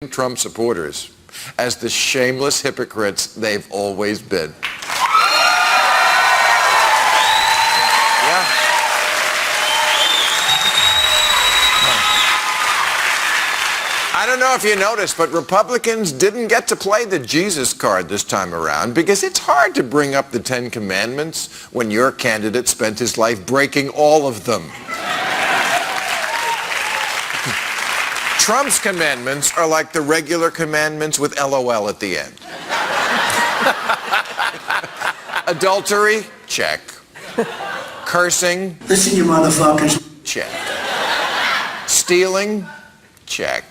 Trump supporters as the shameless hypocrites they've always been. I don't know if you noticed, but Republicans didn't get to play the Jesus card this time around because it's hard to bring up the Ten Commandments when your candidate spent his life breaking all of them. Trump's commandments are like the regular commandments with LOL at the end. Adultery? Check. Cursing? Listen, you motherfuckers. Check. Stealing? Check.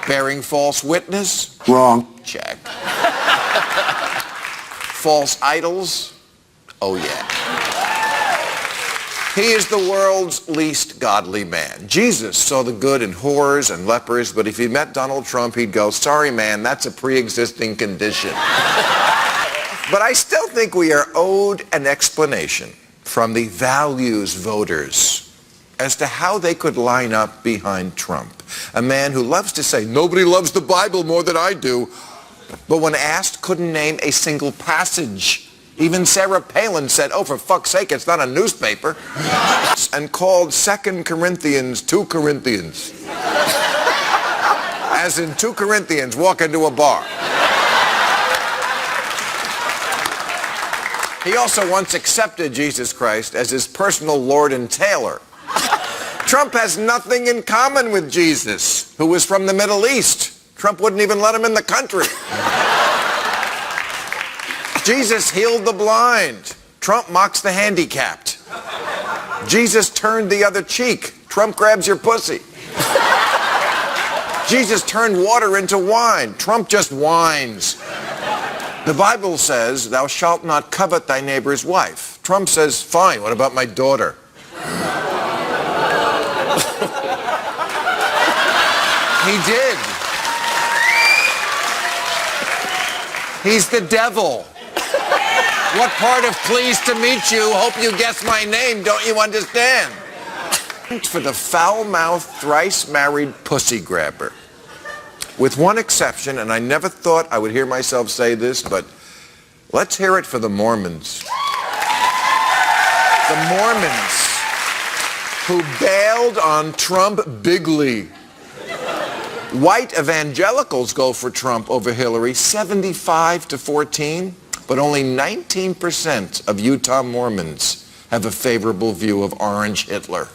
Bearing false witness? Wrong. Check. False idols? Oh yeah. He is the world's least godly man. Jesus saw the good in whores and lepers, but if he met Donald Trump, he'd go, sorry man, that's a pre-existing condition. But I still think we are owed an explanation from the values voters as to how they could line up behind Trump, a man who loves to say, nobody loves the Bible more than I do, but when asked, couldn't name a single passage. Even Sarah Palin said, oh, for fuck's sake, it's not a newspaper, and called 2 Corinthians 2 Corinthians. As in 2 Corinthians walk into a bar. He also once accepted Jesus Christ as his personal Lord and Tailor. Trump has nothing in common with Jesus, who was from the Middle East. Trump wouldn't even let him in the country. Jesus healed the blind. Trump mocks the handicapped. Jesus turned the other cheek. Trump grabs your pussy. Jesus turned water into wine. Trump just whines. The Bible says, thou shalt not covet thy neighbor's wife. Trump says, fine, what about my daughter? He did. He's the devil. What part of pleased to meet you, hope you guess my name, don't you understand? For the foul-mouthed, thrice-married pussy grabber. With one exception, and I never thought I would hear myself say this, but let's hear it for the Mormons. The Mormons who bailed on Trump bigly. White evangelicals go for Trump over Hillary 75-14, but only 19% of Utah Mormons have a favorable view of Orange Hitler.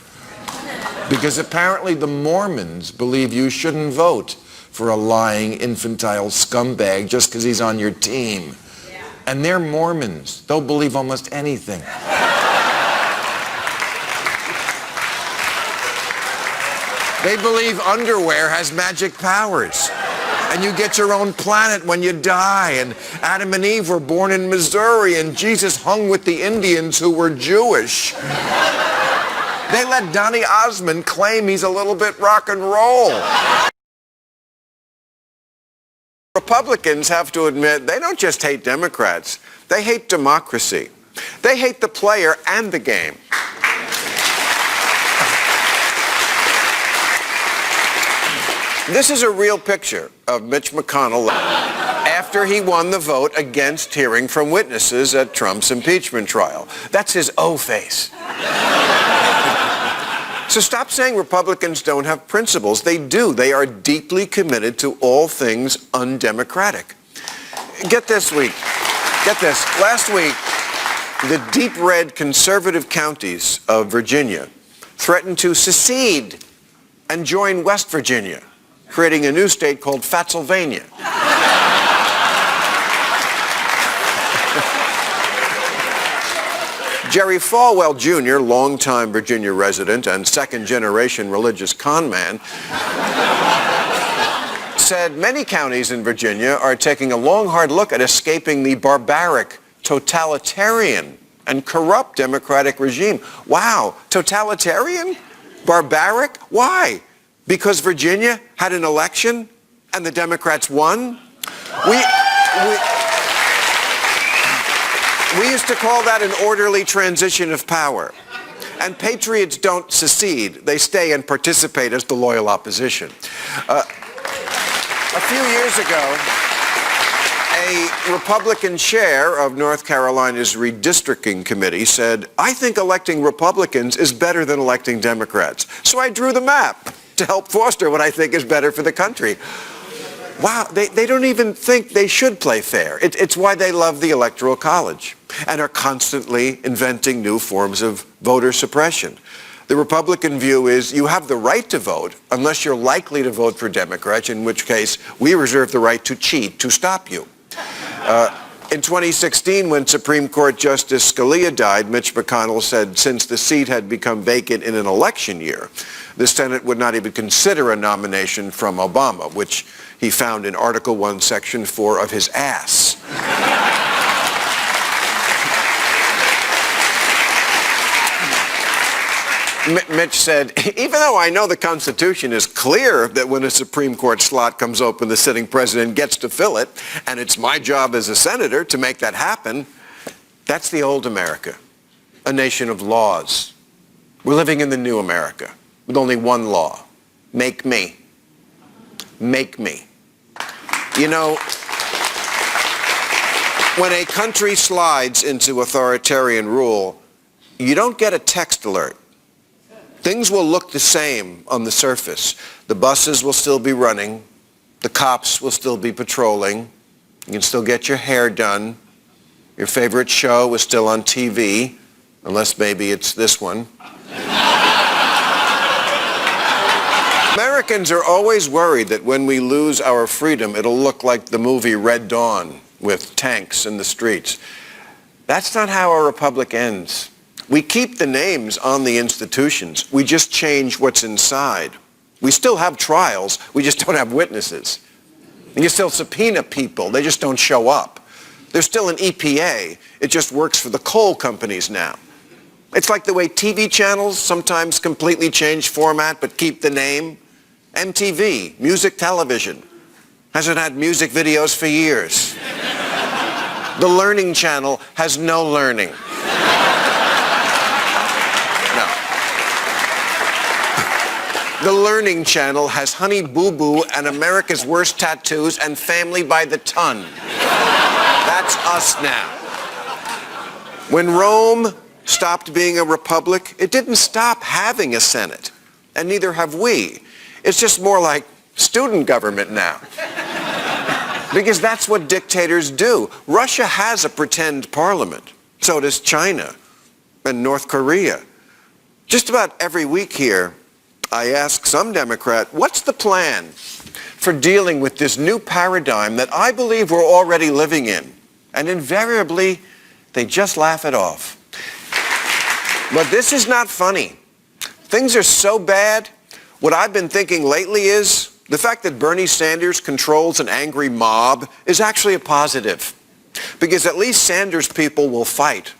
Because apparently the Mormons believe you shouldn't vote for a lying, infantile scumbag just because he's on your team. Yeah. And they're Mormons. They'll believe almost anything. They believe underwear has magic powers. And you get your own planet when you die. And Adam and Eve were born in Missouri. And Jesus hung with the Indians who were Jewish. They let Donny Osmond claim he's a little bit rock and roll. Republicans have to admit they don't just hate Democrats. They hate democracy. They hate the player and the game. This is a real picture of Mitch McConnell after he won the vote against hearing from witnesses at Trump's impeachment trial. That's his O face. So stop saying Republicans don't have principles. They do. They are deeply committed to all things undemocratic. Get this week. Get this. Last week, the deep red conservative counties of Virginia threatened to secede and join West Virginia, creating a new state called Fatsylvania. Jerry Falwell Jr., longtime Virginia resident and second-generation religious con man, said many counties in Virginia are taking a long, hard look at escaping the barbaric, totalitarian, and corrupt Democratic regime. Wow, totalitarian? Barbaric? Why? Because Virginia had an election and the Democrats won? We used to call that an orderly transition of power. And patriots don't secede. They stay and participate as the loyal opposition. A few years ago, a Republican chair of North Carolina's redistricting committee said, "I think electing Republicans is better than electing Democrats." So I drew the map to help foster what I think is better for the country. Wow, they don't even think they should play fair. It's why they love the Electoral College and are constantly inventing new forms of voter suppression. The Republican view is you have the right to vote unless you're likely to vote for Democrats, in which case we reserve the right to cheat to stop you. In 2016, when Supreme Court Justice Scalia died, Mitch McConnell said since the seat had become vacant in an election year, the Senate would not even consider a nomination from Obama, which he found in Article 1, Section 4 of his ass. Mitch said, "Even though I know the Constitution is clear that when a Supreme Court slot comes open, the sitting president gets to fill it, and it's my job as a senator to make that happen, that's the old America, a nation of laws. We're living in the new America with only one law. Make me. Make me." You know, when a country slides into authoritarian rule, you don't get a text alert. Things will look the same on the surface. The buses will still be running. The cops will still be patrolling. You can still get your hair done. Your favorite show is still on TV, unless maybe it's this one. Americans are always worried that when we lose our freedom, it'll look like the movie Red Dawn with tanks in the streets. That's not how our republic ends. We keep the names on the institutions. We just change what's inside. We still have trials. We just don't have witnesses. You still subpoena people. They just don't show up. There's still an EPA. It just works for the coal companies now. It's like the way TV channels sometimes completely change format but keep the name. MTV, music television, hasn't had music videos for years. The Learning Channel has no learning. The Learning Channel has Honey Boo Boo and America's Worst Tattoos and Family by the Ton. That's us now. When Rome stopped being a republic, it didn't stop having a Senate, and neither have we. It's just more like student government now. Because that's what dictators do. Russia has a pretend parliament. So does China and North Korea. Just about every week here, I ask some Democrat, what's the plan for dealing with this new paradigm that I believe we're already living in? And invariably, they just laugh it off. But this is not funny. Things are so bad. What I've been thinking lately is the fact that Bernie Sanders controls an angry mob is actually a positive. Because at least Sanders people will fight